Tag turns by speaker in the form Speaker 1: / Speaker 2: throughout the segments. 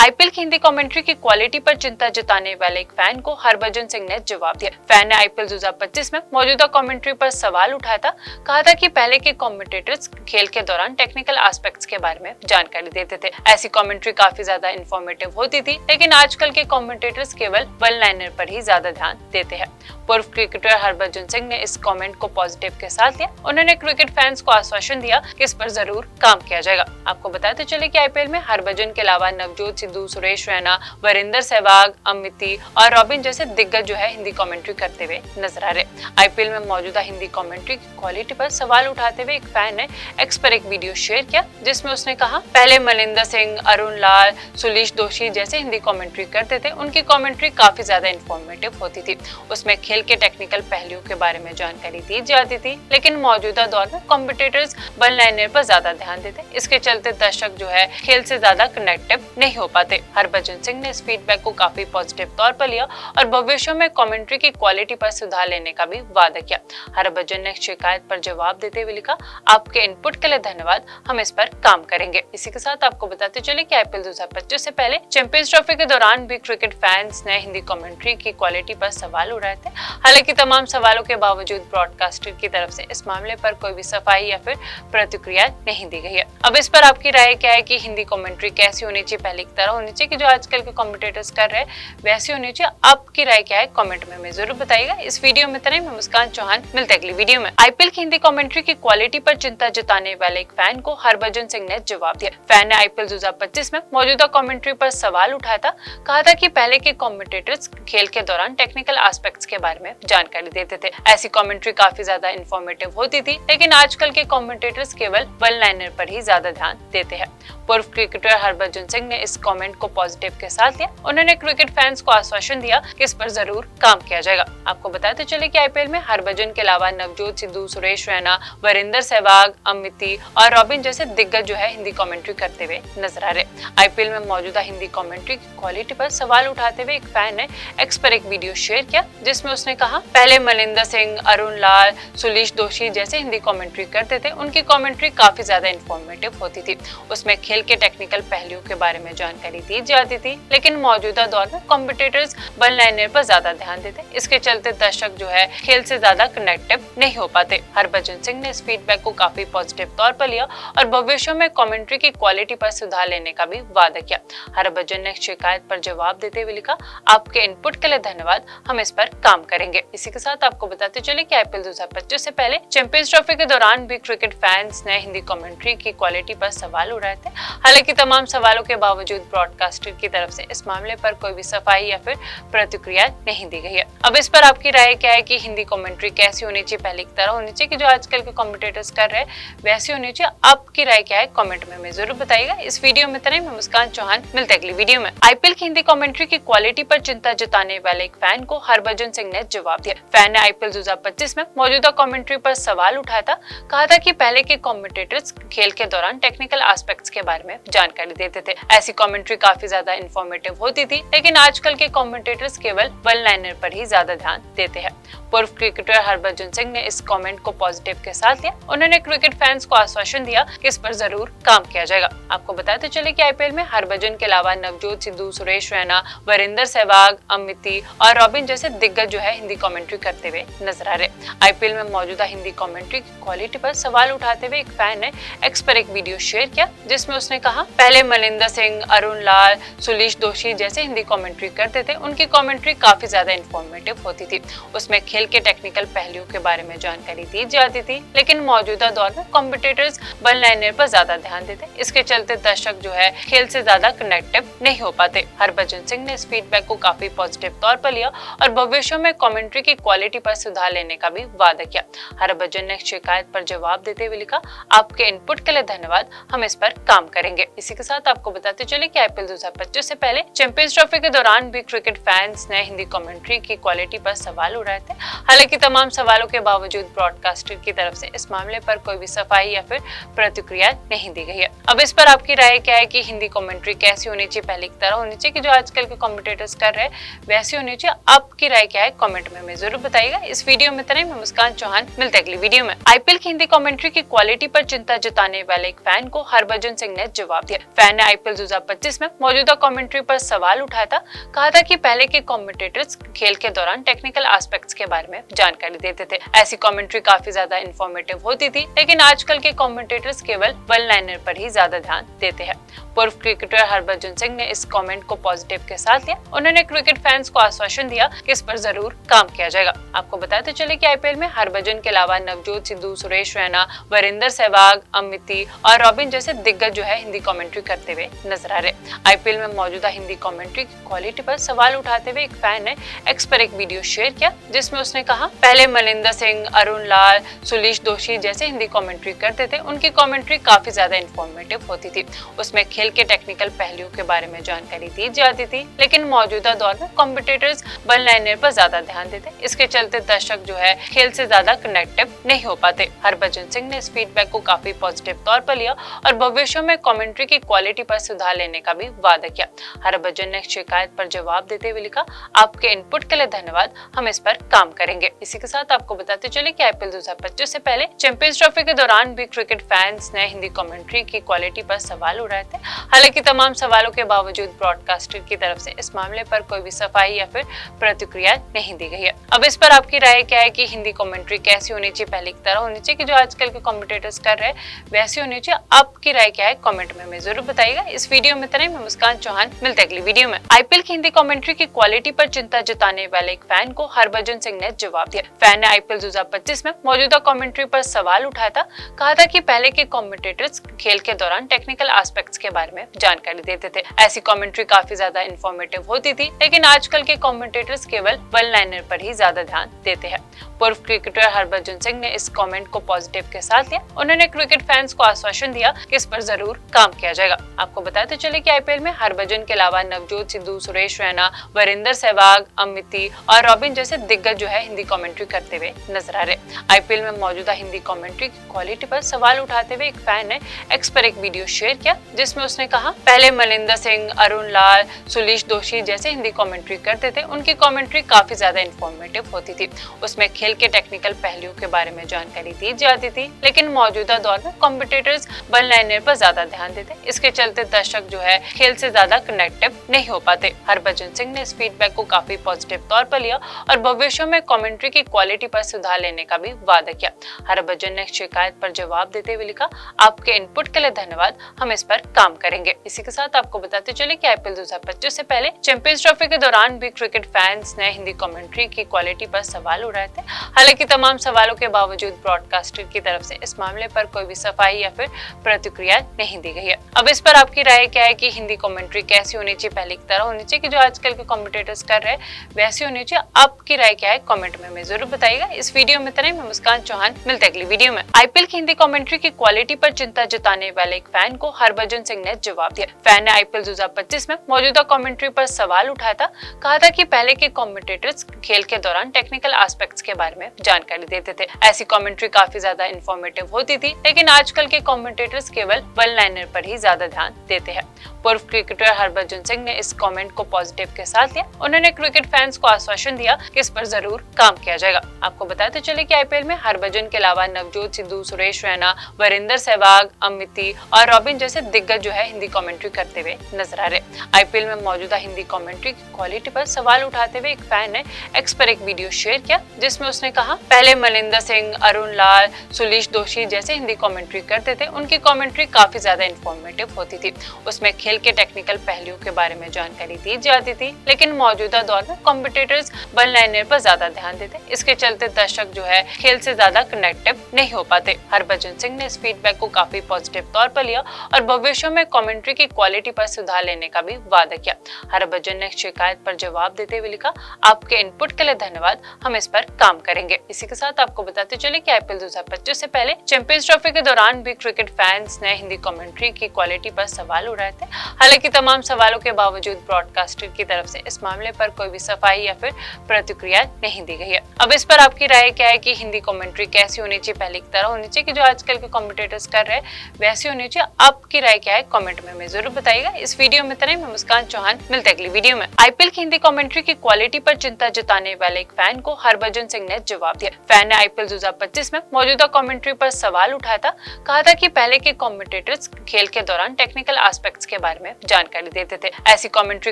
Speaker 1: IPL की Hindi commentary की quality पर चिंता जताने वाले एक फैन को हरभजन सिंह ने जवाब दिया। फैन ने आईपीएल 2025 में मौजूदा कमेंट्री पर सवाल उठाया था। कहा था कि पहले के कमेंटेटर्स खेल के दौरान टेक्निकल एस्पेक्ट्स के बारे में जानकारी देते थे। ऐसी कमेंट्री काफी ज्यादा इंफॉर्मेटिव होती थी, लेकिन आजकल के कमेंटेटर्स केवल वन लाइनर पर ही ज्यादा ध्यान देते हैं। पूर्व क्रिकेटर हरभजन सिंह ने इस कमेंट को पॉजिटिव के साथ लिया। उन्होंने क्रिकेट फैंस को आश्वासन दिया कि इस पर जरूर काम किया जाएगा। आपको बताते चले कि आईपीएल में हरभजन के अलावा नवजोत सिद्धू, सुरेश रैना, वीरेंद्र सहवाग, अमिती और रॉबिन जैसे दिग्गज जो है हिंदी कमेंट्री करते हुए नजर आ रहे। आईपीएल में मौजूदा हिंदी कमेंट्री की क्वालिटी पर सवाल उठाते हुए एक फैन ने एक्स पर एक वीडियो शेयर किया, जिसमें उसने कहा, पहले मनिंदर सिंह, अरुण लाल, सुलीश दोषी जैसे हिंदी कमेंट्री करते थे। उनकी कमेंट्री काफी ज्यादा इंफॉर्मेटिव होती थी। उसमें खेल के टेक्निकल पहलुओं के बारे में जानकारी दी जाती थी, लेकिन मौजूदा दौर में कमेंटेटर्स वन लाइनर पर ज्यादा ध्यान देते। इसके चलते दर्शक जो है खेल से ज्यादा कनेक्टिव नहीं हो पाते। हरभजन सिंह ने इस फीडबैक को काफी पॉजिटिव तौर पर लिया और भविष्य में कमेंट्री की क्वालिटी पर सुधार लेने का भी वादा किया। हरभजन ने शिकायत पर जवाब देते हुए लिखा, आपके इनपुट के लिए धन्यवाद, हम इस पर काम करेंगे। इसी के साथ आपको बताते चले कि आईपीएल 2025 से पहले चैंपियंस ट्रॉफी के दौरान भी क्रिकेट फैंस ने हिंदी कमेंट्री की क्वालिटी पर सवाल उठाए थे। हालांकि तमाम सवालों के बावजूद ब्रॉडकास्टर की तरफ से इस मामले पर कोई भी सफाई या फिर प्रतिक्रिया नहीं दी गई है। अब इस पर आपकी राय क्या है कि हिंदी कमेंट्री कैसी होनी चाहिए? पहले की तरह होनी चाहिए कि जो आजकल के कमेंटेटर्स कर रहे हैं वैसी होनी चाहिए? आपकी राय क्या है कमेंट में हमें जरूर बताइएगा। इस वीडियो में इतना ही। मैं मुस्कान चौहान, मिलते हैं अगली वीडियो में। आईपीएल की हिंदी कमेंट्री की क्वालिटी पर चिंता जताने वाले एक फैन को हरभजन सिंह ने जवाब दिया। फैन ने आईपीएल 2025 में मौजूदा कमेंट्री पर सवाल उठाया था। कहा था कि पहले के कमेंटेटर्स खेल के दौरान टेक्निकल एस्पेक्ट्स के बारे में जानकारी देते थे। ऐसी कमेंट्री काफी ज्यादा इंफॉर्मेटिव होती थी, लेकिन आजकल के कमेंटेटर्स केवल वन लाइनर पर ही ज्यादा ध्यान देते हैं। पूर्व क्रिकेटर हरभजन सिंह ने इस कमेंट को पॉजिटिव के साथ लिया। उन्होंने क्रिकेट फैंस को आश्वासन दिया कि इस पर जरूर काम किया जाएगा। आपको बताते चले कि आईपीएल में हरभजन के अलावा नवजोत सिद्धू, सुरेश रैना, वीरेंद्र सहवाग, अमिती और रॉबिन जैसे दिग्गज जो है हिंदी कमेंट्री करते हुए नजर आ रहे। आईपीएल में मौजूदा हिंदी कमेंट्री की क्वालिटी पर सवाल उठाते हुए एक फैन ने एक्स पर एक वीडियो शेयर किया, जिसमें उसने कहा, पहले मनिंदर सिंह, अरुण लाल, सुलीश दोषी जैसे हिंदी कमेंट्री करते थे। उनकी कमेंट्री काफी ज्यादा इंफॉर्मेटिव होती थी। उसमें खेल के टेक्निकल पहलुओं के बारे में जानकारी दी जाती थी, लेकिन मौजूदा दौर में कमेंटेटर्स वन लाइनर पर ज्यादा ध्यान देते। इसके चलते दर्शक जो है खेल से ज्यादा कनेक्टिव नहीं हो पाते। हरभजन सिंह ने इस फीडबैक को काफी पॉजिटिव तौर पर लिया और भविष्य में कमेंट्री की क्वालिटी पर सुधार लेने का भी वादा किया। हरभजन ने शिकायत पर जवाब देते हुए लिखा, आपके इनपुट के लिए धन्यवाद, हम इस पर काम करेंगे। इसी के साथ आपको बताते चले कि आईपीएल 2025 से पहले चैंपियंस ट्रॉफी के दौरान भी क्रिकेट फैंस ने हिंदी कमेंट्री की क्वालिटी पर सवाल उठाए थे। हालांकि तमाम सवालों के बावजूद ब्रॉडकास्टर की तरफ से इस मामले पर कोई भी सफाई या फिर प्रतिक्रिया नहीं दी गई है। अब इस पर आपकी राय क्या है कि हिंदी कमेंट्री कैसी होनी चाहिए? पहले की तरह होनी चाहिए कि जो आजकल के कमेंटेटर्स कर रहे हैं वैसी होनी चाहिए? आपकी राय क्या है कमेंट में हमें जरूर बताइएगा। इस वीडियो में इतना ही। मैं मुस्कान चौहान, मिलते हैं अगली वीडियो में। आईपीएल की हिंदी कमेंट्री की क्वालिटी पर चिंता जताने वाले एक फैन को हरभजन सिंह ने जवाब दिया। फैन ने आईपीएल 2025 में मौजूदा कमेंट्री पर सवाल उठाया था। कहा था कि पहले के कमेंटेटर्स खेल के दौरान टेक्निकल एस्पेक्ट्स के बारे में जानकारी देते थे। ऐसी कमेंट्री काफी ज्यादा इंफॉर्मेटिव होती थी, लेकिन आजकल के कमेंटेटर्स केवल वन लाइनर पर ही ज्यादा ध्यान देते हैं। पूर्व क्रिकेटर हरभजन सिंह ने इस कमेंट को पॉजिटिव के साथ लिया। उन्होंने क्रिकेट फैंस को आश्वासन दिया कि इस पर जरूर काम किया जाएगा। आपको बताते चले कि आईपीएल में हरभजन के अलावा नवजोत सिद्धू, सुरेश रैना, वीरेंद्र सहवाग, अमिती और रॉबिन जैसे दिग्गज जो है हिंदी कमेंट्री करते हुए नजर आ रहे। आईपीएल में मौजूदा हिंदी कमेंट्री की क्वालिटी पर सवाल उठाते हुए एक फैन ने एक्स पर एक वीडियो शेयर किया, जिसमें उसने कहा, पहले मनिंदर सिंह, अरुण लाल, सुलीश दोषी जैसे हिंदी कमेंट्री करते थे। उनकी कमेंट्री काफी ज्यादा इंफॉर्मेटिव होती थी। उसमें खेल के टेक्निकल पहलुओं के बारे में जानकारी दी जाती थी, लेकिन मौजूदा दौर में कमेंटेटर्स वन लाइनर पर ज्यादा ध्यान देते। इसके चलते दर्शक जो है खेल से ज्यादा कनेक्टिव नहीं हो पाते। हरभजन सिंह ने इस फीडबैक को काफी पॉजिटिव तौर पर लिया और भविष्य में कमेंट्री की क्वालिटी पर सुधार लेने का भी वादा किया। हरभजन ने शिकायत पर जवाब देते हुए लिखा, आपके इनपुट के लिए धन्यवाद, हम इस पर काम करेंगे। इसी के साथ आपको बताते चले कि आईपीएल 2025 से पहले चैंपियंस ट्रॉफी के दौरान भी क्रिकेट फैंस ने हिंदी कमेंट्री की क्वालिटी पर सवाल उठाए थे। हालांकि तमाम सवालों के बावजूद ब्रॉडकास्टर की तरफ से इस मामले पर कोई भी सफाई या फिर प्रतिक्रिया नहीं दी गई है। अब इस पर आपकी राय क्या है कि हिंदी कमेंट्री कैसी होनी चाहिए? पहले की तरह होनी चाहिए कि जो आजकल के कमेंटेटर्स कर रहे हैं वैसी होनी चाहिए? आपकी राय क्या है कमेंट में हमें जरूर बताइएगा। इस वीडियो में इतना ही। मैं मुस्कान चौहान, मिलते हैं अगली वीडियो में। आईपीएल की हिंदी कमेंट्री की क्वालिटी पर चिंता जताने वाले एक फैन को हरभजन सिंह ने जवाब दिया। फैन ने आईपीएल 2025 2025 में मौजूदा कमेंट्री पर सवाल उठाया था। कहा था कि पहले के कमेंटेटर्स खेल के दौरान टेक्निकल एस्पेक्ट्स के बारे में जानकारी देते थे। ऐसी कमेंट्री काफी ज्यादा इंफॉर्मेटिव होती थी, लेकिन आजकल के कमेंटेटर्स केवल वन लाइनर पर ही ज्यादा ध्यान देते हैं। पूर्व क्रिकेटर हरभजन सिंह ने इस कमेंट को पॉजिटिव के साथ लिया। उन्होंने क्रिकेट फैंस को आश्वासन दिया कि इस पर जरूर काम किया जाएगा। आपको बताते चले कि आईपीएल में हरभजन के अलावा नवजोत सिद्धू, सुरेश रैना, वीरेंद्र सहवाग, अमिती और रॉबिन जैसे दिग्गज जो है हिंदी कमेंट्री करते हुए नजर आ रहे। आईपीएल में मौजूदा हिंदी कमेंट्री की क्वालिटी पर सवाल उठाते हुए एक फैन ने एक्स पर एक वीडियो शेयर किया, जिसमें उसने कहा, पहले मलिंदर सिंह, अरुण लाल, सुलीश दोषी जैसे हिंदी कमेंट्री करते थे। उनकी कमेंट्री काफी ज्यादा इंफॉर्मेटिव होती थी। उसमें खेल के टेक्निकल पहलुओं के बारे में जानकारी दी जाती थी, लेकिन मौजूदा दौर में कॉम्पिटिटर्स वन लाइनर पर ज्यादा ध्यान देते। इसके चलते दर्शक जो है खेल से ज्यादा कनेक्टिव नहीं हो पाते। हरभजन सिंह ने इस फीडबैक को काफी पॉजिटिव तौर पर लिया और भविष्य में कमेंट्री की क्वालिटी पर सुधार लेने का भी वादा किया। हरभजन ने शिकायत पर जवाब देते हुए लिखा, आपके इनपुट के लिए धन्यवाद, हम इस पर काम करेंगे। इसी के साथ आपको बताते चले कि आईपीएल 2025 से पहले चैंपियंस ट्रॉफी के दौरान भी क्रिकेट फैंस ने हिंदी कमेंट्री की क्वालिटी पर सवाल उठाए थे। हालांकि तमाम सवालों के बावजूद ब्रॉडकास्टर की तरफ से इस मामले पर कोई भी सफाई या फिर प्रतिक्रिया नहीं दी गई है। अब इस पर आपकी राय क्या है कि हिंदी कमेंट्री कैसी होनी चाहिए? पहले की तरह होनी चाहिए कि जो आजकल के कमेंटेटर्स कर रहे हैं वैसी होनी चाहिए? आपकी राय क्या है कमेंट में हमें जरूर बताइएगा। इस वीडियो में इतना ही। मैं मुस्कान चौहान, मिलते हैं अगली वीडियो में। आईपीएल की हिंदी कमेंट्री की क्वालिटी पर चिंता जताने वाले एक फैन को हरभजन सिंह ने जवाब दिया। फैन ने आईपीएल 2025 में मौजूदा कमेंट्री पर सवाल उठाया था। कहा था कि पहले के कमेंटेटर्स खेल के दौरान टेक्निकल एस्पेक्ट्स के बारे में जानकारी देते थे। ऐसी कमेंट्री काफी ज्यादा इंफॉर्मेटिव होती थी, लेकिन आजकल के कमेंटेटर्स केवल वन लाइनर पर ही ज्यादा ध्यान देते हैं। पूर्व क्रिकेटर हरभजन सिंह ने इस कमेंट को पॉजिटिव के साथ लिया। उन्होंने क्रिकेट फैंस को आश्वासन दिया कि इस पर जरूर काम किया जाएगा। आपको बताते चले कि आईपीएल में हरभजन के अलावा नवजोत सिद्धू, सुरेश रैना, वीरेंद्र सहवाग, अमिती और रॉबिन जैसे दिग्गज जो है हिंदी कमेंट्री करते हुए नजर आ रहे। आईपीएल में मौजूदा हिंदी कमेंट्री की क्वालिटी पर सवाल उठाते हुए एक फैन ने एक्स पर एक वीडियो शेयर किया, जिसमें उसने कहा, पहले मलिंदर सिंह, अरुण लाल, सुलीश दोषी जैसे हिंदी कमेंट्री करते थे। उनकी कमेंट्री काफी ज्यादा इंफॉर्मेटिव होती थी। उसमें खेल के टेक्निकल पहलुओं के बारे में जानकारी दी जाती थी, लेकिन मौजूदा दौर में कॉम्पिटिटर्स वन लाइनर पर ज्यादा ध्यान देते। इसके चलते दर्शक जो है खेल से ज्यादा कनेक्टिव नहीं हो पाते। हरभजन सिंह ने इस फीडबैक को काफी पॉजिटिव तौर पर लिया और भविष्य में कमेंट्री की क्वालिटी पर सुधार लेने का भी वादा किया। हरभजन ने शिकायत पर जवाब देते हुए लिखा, आपके इनपुट के लिए धन्यवाद, हम इस पर काम करेंगे। इसी के साथ आपको बताते चले कि आईपीएल 2025 से पहले चैंपियंस ट्रॉफी के दौरान भी क्रिकेट फैंस ने हिंदी कमेंट्री की क्वालिटी पर सवाल उठाए थे। हालांकि तमाम सवालों के बावजूद ब्रॉडकास्टर की तरफ से इस मामले पर कोई भी सफाई या फिर प्रतिक्रिया नहीं दी गई है। अब इस पर आपकी राय क्या है कि हिंदी कमेंट्री कैसी होनी चाहिए? पहले की तरह होनी चाहिए कि जो आजकल के कमेंटेटर्स कर रहे हैं वैसी होनी चाहिए? आपकी राय क्या है कमेंट में हमें जरूर बताइएगा। इस वीडियो में इतना ही। मैं मुस्कान चौहान, मिलते हैं अगली वीडियो में। आईपीएल की हिंदी कमेंट्री की क्वालिटी पर चिंता जताने वाले एक फैन को हरभजन सिंह ने जवाब दिया। फैन ने आईपीएल 2025 में मौजूदा कमेंट्री पर सवाल उठाया था। कहा था कि पहले के कमेंटेटर्स खेल के दौरान टेक्निकल एस्पेक्ट्स के बारे में जानकारी देते थे। ऐसी कमेंट्री काफी ज्यादा इंफॉर्मेटिव होती थी, लेकिन आजकल के कमेंटेटर्स केवल वन लाइनर पर ही ज्यादा ध्यान देते हैं। पूर्व क्रिकेटर हरभजन सिंह ने इस कमेंट को पॉजिटिव के साथ लिया। उन्होंने क्रिकेट फैंस को आश्वासन दिया कि इस पर जरूर काम किया जाएगा। आपको बताते चले कि आईपीएल में हरभजन के अलावा नवजोत सिद्धू, सुरेश रैना, वीरेंद्र सहवाग, अमिती और रॉबिन जैसे दिग्गज जो है हिंदी कमेंट्री करते हुए नजर आ रहे। आईपीएल में मौजूदा हिंदी कमेंट्री की क्वालिटी पर सवाल उठाते हुए एक फैन ने एक्स पर एक वीडियो शेयर किया, जिसमें उसने कहा, पहले मलिंदर सिंह, अरुण लाल, सुलीश दोषी जैसे हिंदी कमेंट्री करते थे। उनकी कमेंट्री काफी ज्यादा इंफॉर्मेटिव होती थी। उसमें खेल के टेक्निकल पहलुओं के बारे में जानकारी दी जाती थी, लेकिन मौजूदा दौर में कॉम्पिटिटर्स वन लाइनर पर ज्यादा ध्यान देते। इसके चलते दर्शक जो है खेल से ज्यादा कनेक्टिव नहीं हो पाते। हरभजन सिंह ने इस फीडबैक को काफी पॉजिटिव तौर पर लिया और भविष्य में कमेंट्री की क्वालिटी पर सुधार लेने का भी वादा किया। हरभजन ने शिकायत पर जवाब देते हुए लिखा, आपके इनपुट के लिए धन्यवाद, हम इस पर काम करेंगे। इसी के साथ आपको बताते चले कि आईपीएल 2025 से पहले चैंपियंस ट्रॉफी के दौरान भी क्रिकेट फैंस ने हिंदी कमेंट्री की क्वालिटी पर सवाल उठाए थे। हालांकि तमाम सवालों के बावजूद ब्रॉडकास्टर की तरफ से इस मामले पर कोई भी सफाई या फिर प्रतिक्रिया नहीं दी गई है। अब इस पर आपकी राय क्या है कि हिंदी कमेंट्री कैसी होनी चाहिए? पहले की तरह होनी चाहिए कि जो आजकल के कमेंटेटर्स कर रहे हैं वैसी होनी चाहिए? आपकी राय क्या है कमेंट में हमें जरूर बताइएगा। इस वीडियो में इतना ही। मैं मुस्कान चौहान, मिलते हैं अगली वीडियो में। आईपीएल की हिंदी कमेंट्री की क्वालिटी पर चिंता जताने वाले एक फैन को हरभजन सिंह ने जवाब दिया। फैन ने आईपीएल 2025 में मौजूदा कमेंट्री पर सवाल उठाया था। कहा था कि पहले के कमेंटेटर्स खेल के दौरान टेक्निकल एस्पेक्ट्स के बारे में जानकारी देते थे। ऐसी कमेंट्री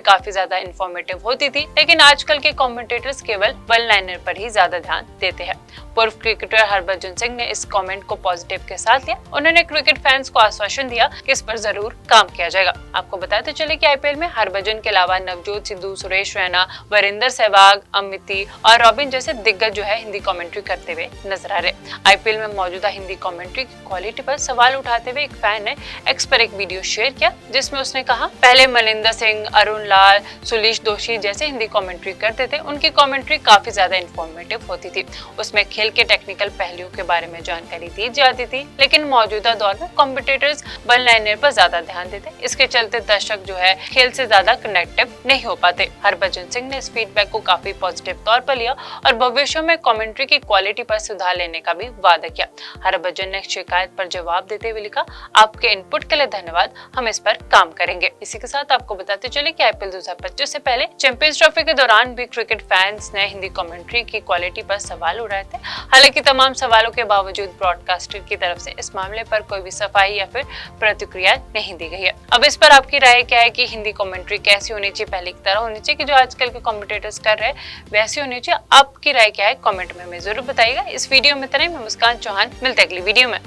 Speaker 1: काफी ज्यादा इंफॉर्मेटिव होती थी, लेकिन आजकल के कमेंटेटर्स केवल वन लाइनर पर ही ज्यादा ध्यान देते हैं। पूर्व क्रिकेटर हरभजन सिंह ने इस कमेंट को पॉजिटिव के साथ लिया। उन्होंने क्रिकेट फैंस को आश्वासन दिया कि इस पर जरूर काम किया जाएगा। आपको बताते चले कि आईपीएल में हरभजन के अलावा नवजोत सिद्धू, सुरेश रैना, वीरेंद्र सहवाग, अमिती और रॉबिन जैसे दिग्गज जो है हिंदी कमेंट्री करते हुए नजर आ रहे। आईपीएल में मौजूदा हिंदी कमेंट्री की क्वालिटी पर सवाल उठाते हुए एक फैन ने एक्स पर एक वीडियो शेयर किया, जिसमें उसने कहा, पहले मनिंदर सिंह, अरुण लाल, सुलीश दोषी जैसे हिंदी कमेंट्री करते थे। उनकी कमेंट्री काफी ज्यादा इंफॉर्मेटिव होती थी। उसमें खेल के टेक्निकल पहलुओं के बारे में जानकारी दी जाती थी, लेकिन मौजूदा दौर में कमेंटेटर्स वन लाइनर पर ज्यादा ध्यान देते। इसके चलते दर्शक जो है खेल से ज्यादा कनेक्टिव नहीं हो पाते। हरभजन सिंह ने इस फीडबैक को काफी पॉजिटिव तौर पर लिया और भविष्य में कमेंट्री की क्वालिटी पर सुधार लेने का भी वादा किया। हरभजन ने शिकायत पर जवाब देते हुए लिखा, आपके इनपुट के लिए धन्यवाद, हम इस पर काम करेंगे। इसी के साथ आपको बताते चले कि आईपीएल 2025 से पहले चैंपियंस ट्रॉफी के दौरान भी क्रिकेट फैंस ने हिंदी कमेंट्री की क्वालिटी पर सवाल उठाए थे। हालांकि तमाम सवालों के बावजूद ब्रॉडकास्टर की तरफ से इस मामले पर कोई भी सफाई या फिर प्रतिक्रिया नहीं दी गई है। अब इस पर आपकी राय क्या है कि हिंदी कमेंट्री कैसी होनी चाहिए? पहले की तरह होनी चाहिए कि जो आजकल के कमेंटेटर्स कर रहे हैं वैसी होनी चाहिए? आपकी राय क्या है कमेंट में हमें जरूर बताइएगा। इस वीडियो में इतना ही। मैं मुस्कान चौहान, मिलते हैं अगली वीडियो में।